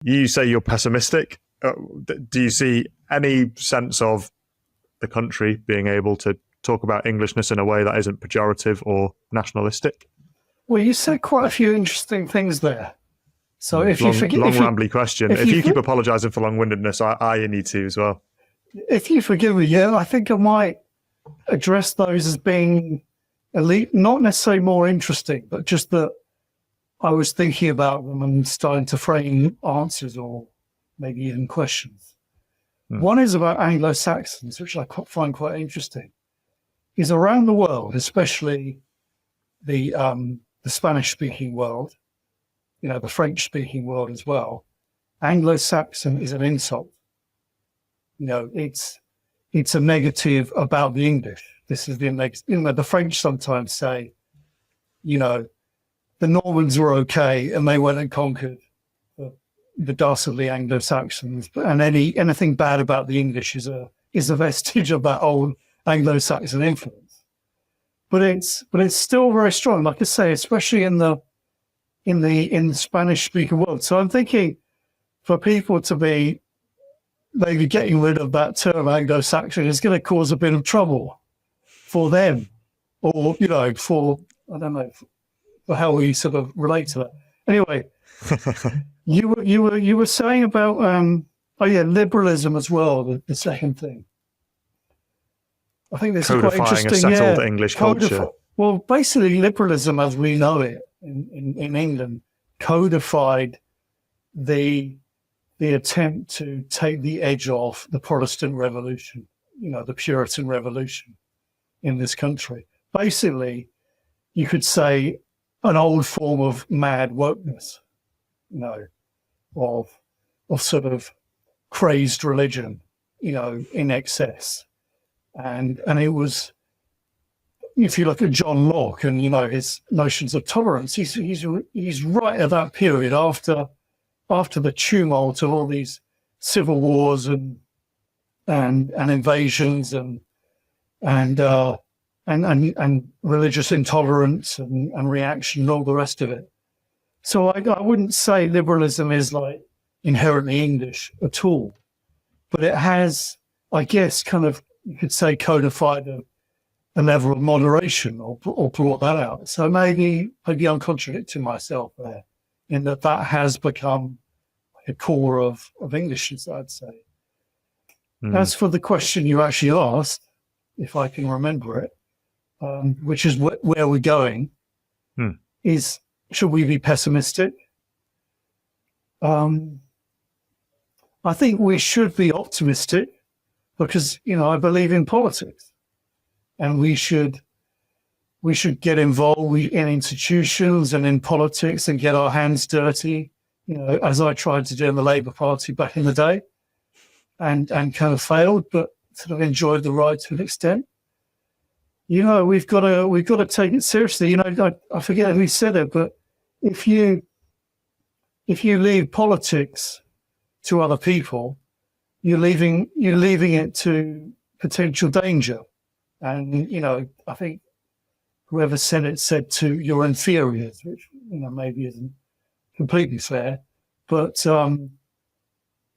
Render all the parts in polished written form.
You say you're pessimistic. Do you see any sense of the country being able to talk about Englishness in a way that isn't pejorative or nationalistic? Well, you said quite a few interesting things there. So if long, you forget, rambly question. If you keep apologising for long-windedness, I need to as well. If you forgive me, yeah, I think I might address those as being elite, not necessarily more interesting, but just that I was thinking about them and starting to frame answers or maybe even questions. One is about Anglo-Saxons, which I find quite interesting. Is around the world, especially the Spanish-speaking world, the French-speaking world as well, Anglo-Saxon is an insult. It's a negative about the English. This is the French sometimes say, the Normans were okay and they went and conquered the dastardly Anglo-Saxons, and anything bad about the English is a vestige of that old Anglo-Saxon influence. But it's still very strong, like I say, especially in the Spanish-speaking world. So I'm thinking for people to be maybe getting rid of that term Anglo-Saxon is going to cause a bit of trouble for them, or for I don't know, for how we sort of relate to that. Anyway, you were saying about liberalism as well. The second thing, I think this is quite interesting. Codifying a settled English culture. Well, basically, liberalism as we know it in England codified the attempt to take the edge off the Protestant Revolution, the Puritan Revolution in this country. Basically, you could say an old form of mad wokeness, of sort of crazed religion, in excess. And it was, if you look at John Locke and, his notions of tolerance, he's right at that period after the tumult of all these civil wars and invasions and religious intolerance and reaction and all the rest of it. So I wouldn't say liberalism is like inherently English at all, but it has, I guess, kind of, you could say, codified a level of moderation or brought that out. So maybe I'm contradicting myself there in that has become a core of Englishness, I'd say. As for the question you actually asked, if I can remember it, which is where we're going, is should we be pessimistic? I think we should be optimistic because, I believe in politics, and we should get involved in institutions and in politics and get our hands dirty, as I tried to do in the Labour Party back in the day, and kind of failed, but sort of enjoyed the ride to an extent. We've got to take it seriously. I forget who said it, but if you leave politics to other people, you're leaving it to potential danger. And I think whoever said it said to your inferiors, which maybe isn't completely fair, but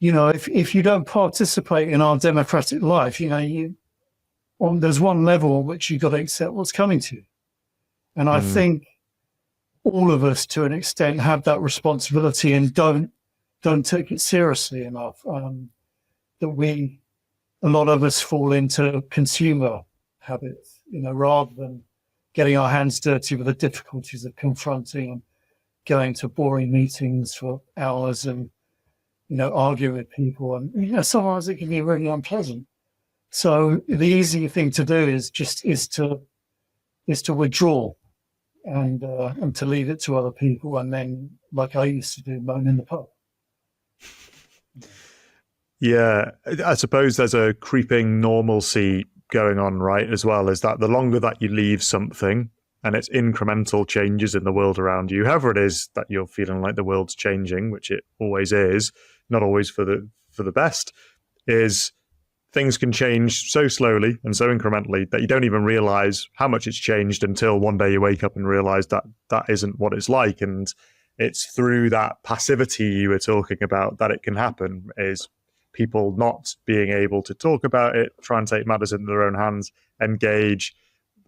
if you don't participate in our democratic life, there's one level on which you've got to accept what's coming to you. And I think all of us, to an extent, have that responsibility and don't take it seriously enough. That a lot of us fall into consumer habits, rather than getting our hands dirty with the difficulties of confronting and going to boring meetings for hours and, arguing with people. And, sometimes it can be really unpleasant. So the easy thing to do is to withdraw and to leave it to other people. And then, like I used to do, moan in the pub. Yeah, I suppose there's a creeping normalcy going on, right, as well, is that the longer that you leave something and it's incremental changes in the world around you, however it is that you're feeling like the world's changing, which it always is, not always for the best, is things can change so slowly and so incrementally that you don't even realize how much it's changed until one day you wake up and realize that that isn't what it's like. And it's through that passivity you were talking about that it can happen, is people not being able to talk about it, try and take matters into their own hands, engage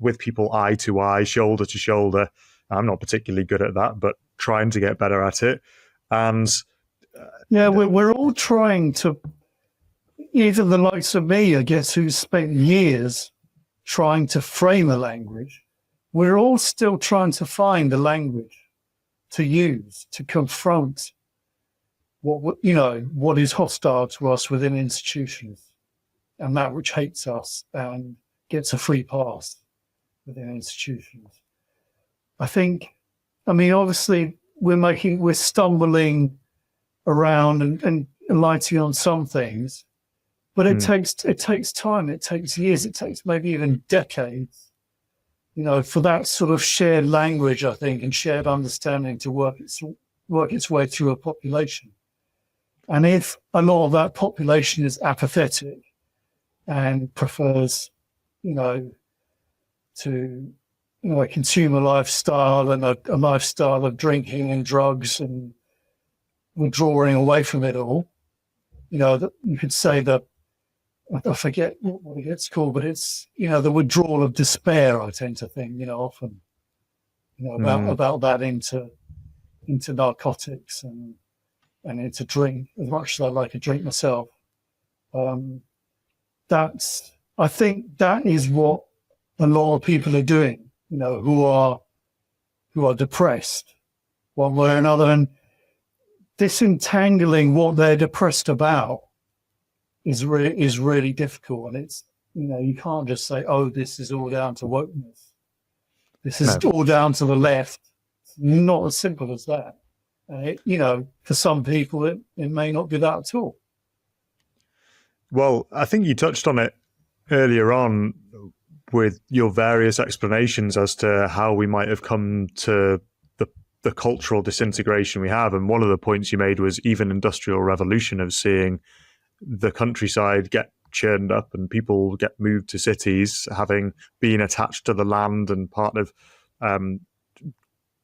with people eye to eye, shoulder to shoulder. I'm not particularly good at that, but trying to get better at it. And yeah, we're all trying to, even the likes of me, I guess, who spent years trying to frame a language, we're all still trying to find a language to use to confront what is hostile to us within institutions, and that which hates us and gets a free pass within institutions. Obviously we're stumbling around and lighting on some things, but it takes time, it takes years, it takes maybe even decades, for that sort of shared language, I think, and shared understanding to work its way through a population. And if a lot of that population is apathetic and prefers, to a consumer lifestyle and a lifestyle of drinking and drugs and withdrawing away from it all, that you could say that, I forget what it's called, but it's, the withdrawal of despair, I tend to think, often, about that into narcotics and into drink, as much as I like a drink myself. I think that is what a lot of people are doing, who are depressed one way or another, and disentangling what they're depressed about is really difficult. And it's, you can't just say, oh, this is all down to wokeness. This is all down to the left. It's not as simple as that. For some people, it may not be that at all. Well, I think you touched on it earlier on with your various explanations as to how we might have come to the cultural disintegration we have. And one of the points you made was even industrial revolution, of seeing the countryside get churned up and people get moved to cities, having been attached to the land and part of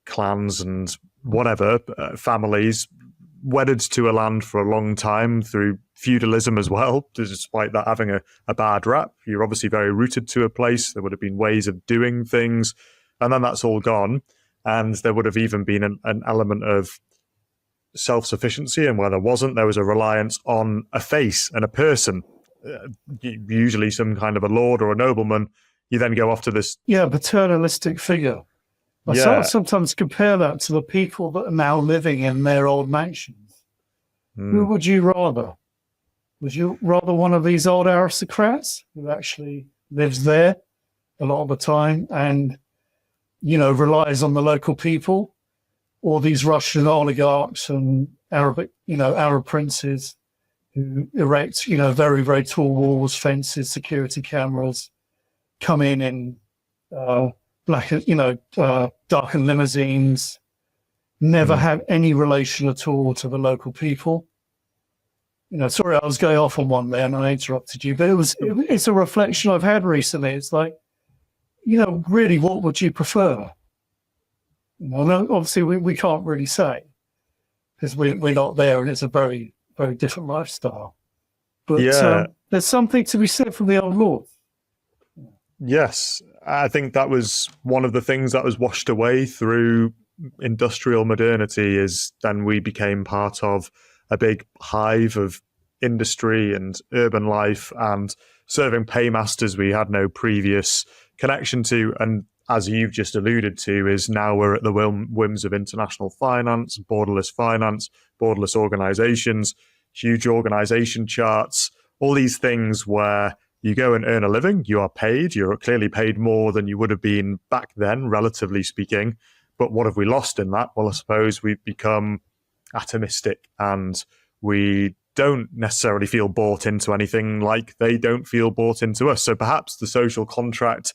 clans and whatever, families wedded to a land for a long time through feudalism as well, despite that having a bad rap. You're obviously very rooted to a place. There would have been ways of doing things, and then that's all gone. And there would have even been an element of self-sufficiency, and where there wasn't, there was a reliance on a face and a person, usually some kind of a lord or a nobleman. You then go off to this paternalistic figure. I sometimes compare that to the people that are now living in their old mansions. Who would you rather? Would you rather one of these old aristocrats who actually lives there a lot of the time and, relies on the local people, or these Russian oligarchs and Arab princes who erect, very, very tall walls, fences, security cameras, come in darkened limousines, never have any relation at all to the local people? Sorry, I was going off on one there and I interrupted you, but it's a reflection I've had recently. It's like, really, what would you prefer? Obviously we can't really say because we're not there, and it's a very, very different lifestyle. But there's something to be said from the old lords. Yes, I think that was one of the things that was washed away through industrial modernity, is then we became part of a big hive of industry and urban life and serving paymasters we had no previous connection to. And as you've just alluded to, is now we're at the whims of international finance, borderless organizations, huge organization charts, all these things where you go and earn a living, you are paid, you're clearly paid more than you would have been back then, relatively speaking. But what have we lost in that? Well, I suppose we've become atomistic, and we don't necessarily feel bought into anything like they don't feel bought into us. So perhaps the social contract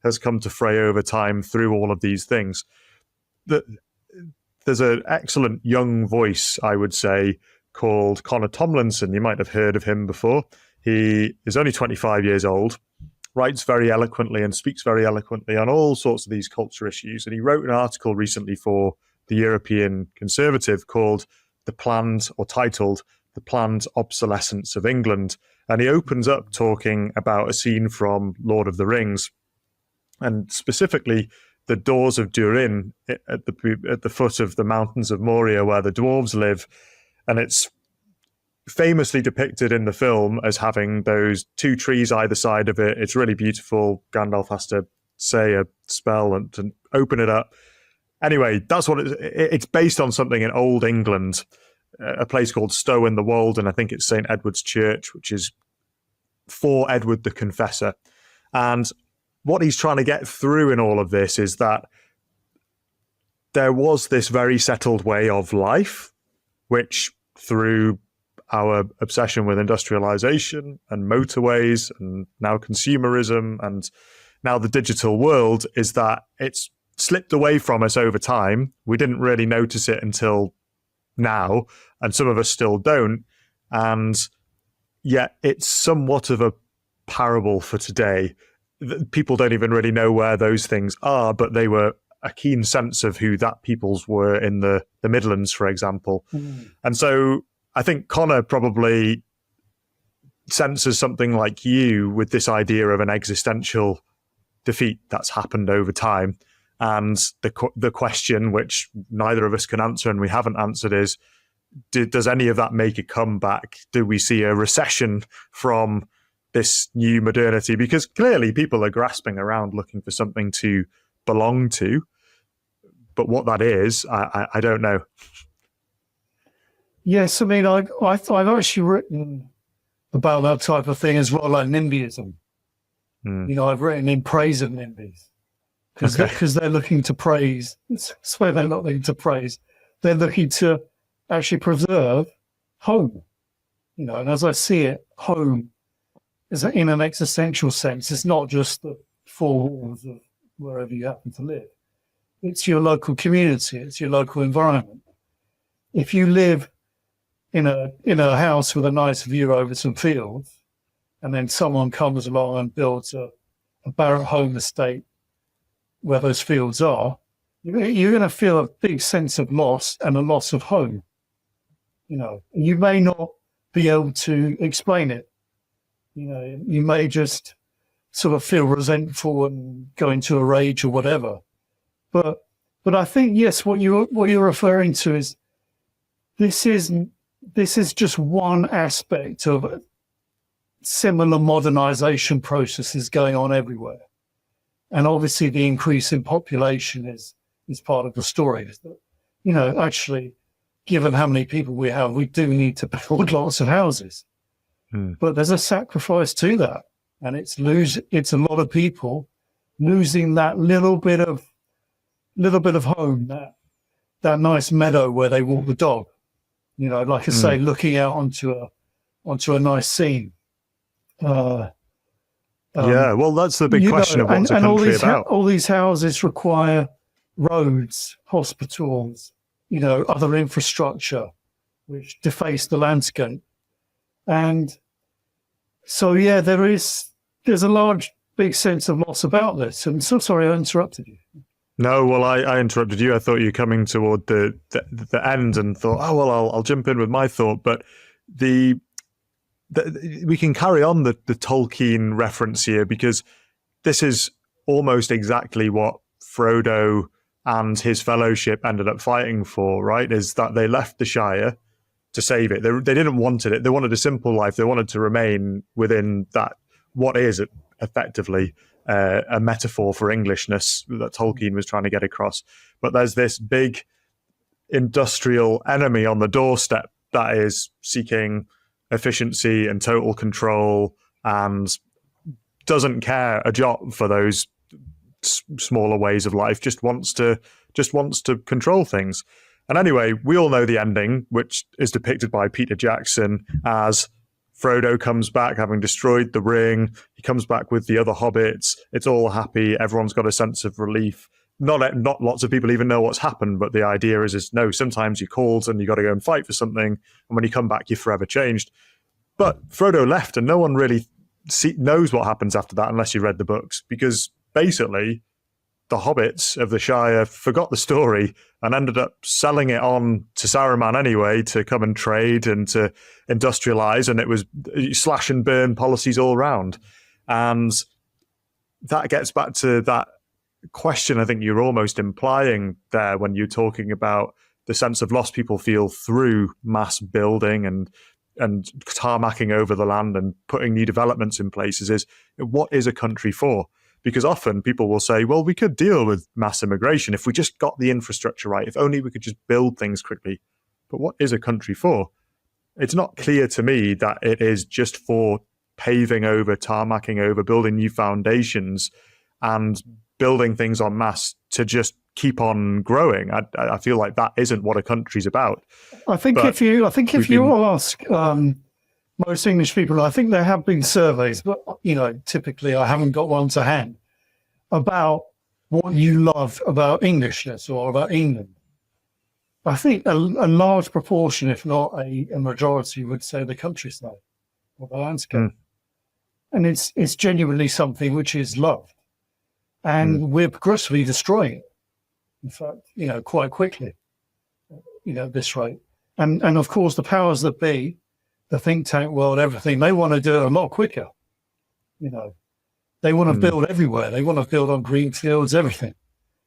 has come to fray over time through all of these things. There's an excellent young voice, I would say, called Connor Tomlinson. You might have heard of him before. He is only 25 years old, writes very eloquently and speaks very eloquently on all sorts of these culture issues. And he wrote an article recently for the European conservative, called titled The Planned Obsolescence of England. And he opens up talking about a scene from Lord of the Rings, and specifically the doors of Durin at the foot of the mountains of Moria, where the dwarves live. And it's famously depicted in the film as having those two trees either side of it. It's really beautiful. Gandalf has to say a spell and open it up. Anyway, that's what it's based on, something in Old England, a place called Stow in the Wold, and I think it's St. Edward's Church, which is for Edward the Confessor. And what he's trying to get through in all of this is that there was this very settled way of life, which through our obsession with industrialization and motorways and now consumerism and now the digital world, is that it's slipped away from us over time. We didn't really notice it until now, and some of us still don't. And yet it's somewhat of a parable for today. People don't even really know where those things are, but they were a keen sense of who that peoples were in the Midlands, for example. And so I think Connor probably senses something like you with this idea of an existential defeat that's happened over time. And the question, which neither of us can answer and we haven't answered, is, does any of that make a comeback? Do we see a recession from this new modernity? Because clearly people are grasping around looking for something to belong to. But what that is, I don't know. Yes, I mean, I've actually written about that type of thing as well, like NIMBYism. You know, I've written in praise of NIMBYs. Because they're looking to praise. I swear they're not looking to praise. They're looking to actually preserve home. You know, and as I see it, home is in an existential sense. It's not just the four walls of wherever you happen to live. It's your local community. It's your local environment. If you live in a house with a nice view over some fields, and then someone comes along and builds a Barratt home estate where those fields are, you're going to feel a big sense of loss and a loss of home. You know, you may not be able to explain it. You know, you may just sort of feel resentful and go into a rage or whatever. But I think, yes, what you're referring to is this is just one aspect of similar modernization processes going on everywhere. And obviously the increase in population is part of the story. You know, actually, given how many people we have, we do need to build lots of houses. But there's a sacrifice to that. And it's a lot of people losing that little bit of home, that nice meadow where they walk the dog. You know, like I say, looking out onto a nice scene. Yeah, well, that's the big question of what's a country about. All these houses require roads, hospitals, you know, other infrastructure, which deface the landscape. And so, yeah, there's a big sense of loss about this. And so sorry I interrupted you. No, well, I interrupted you. I thought you were coming toward the end and thought, oh, well, I'll jump in with my thought. But we can carry on the Tolkien reference here, because this is almost exactly what Frodo and his fellowship ended up fighting for, right? Is that they left the Shire to save it. They didn't want it. They wanted a simple life. They wanted to remain within that, what is effectively a metaphor for Englishness that Tolkien was trying to get across. But there's this big industrial enemy on the doorstep that is seeking efficiency and total control and doesn't care a jot for those smaller ways of life, just wants to control things. And anyway, we all know the ending, which is depicted by Peter Jackson as Frodo comes back having destroyed the ring. He comes back with the other hobbits. It's all happy. Everyone's got a sense of relief. Not lots of people even know what's happened, but the idea is no, sometimes you're called and you got to go and fight for something. And when you come back, you're forever changed. But Frodo left and no one really knows what happens after that unless you read the books, because basically the hobbits of the Shire forgot the story and ended up selling it on to Saruman anyway to come and trade and to industrialize, and it was slash and burn policies all round. And that gets back to that question I think you're almost implying there when you're talking about the sense of loss people feel through mass building and tarmacking over the land and putting new developments in places, is what is a country for? Because often people will say, well, we could deal with mass immigration if we just got the infrastructure right, if only we could just build things quickly. But what is a country for? It's not clear to me that it is just for paving over, tarmacking over, building new foundations and building things en masse to just keep on growing. I feel like that isn't what a country's about. I think if you ask most English people, I think there have been surveys, but typically I haven't got one to hand, about what you love about Englishness or about England. I think a large proportion, if not a majority, would say the countryside or the landscape. And it's genuinely something which is loved. And we're progressively destroying it. In fact, quite quickly, at this rate. And of course, the powers that be, the think tank world, everything, they want to do it a lot quicker. They want to build everywhere. They want to build on green fields, everything.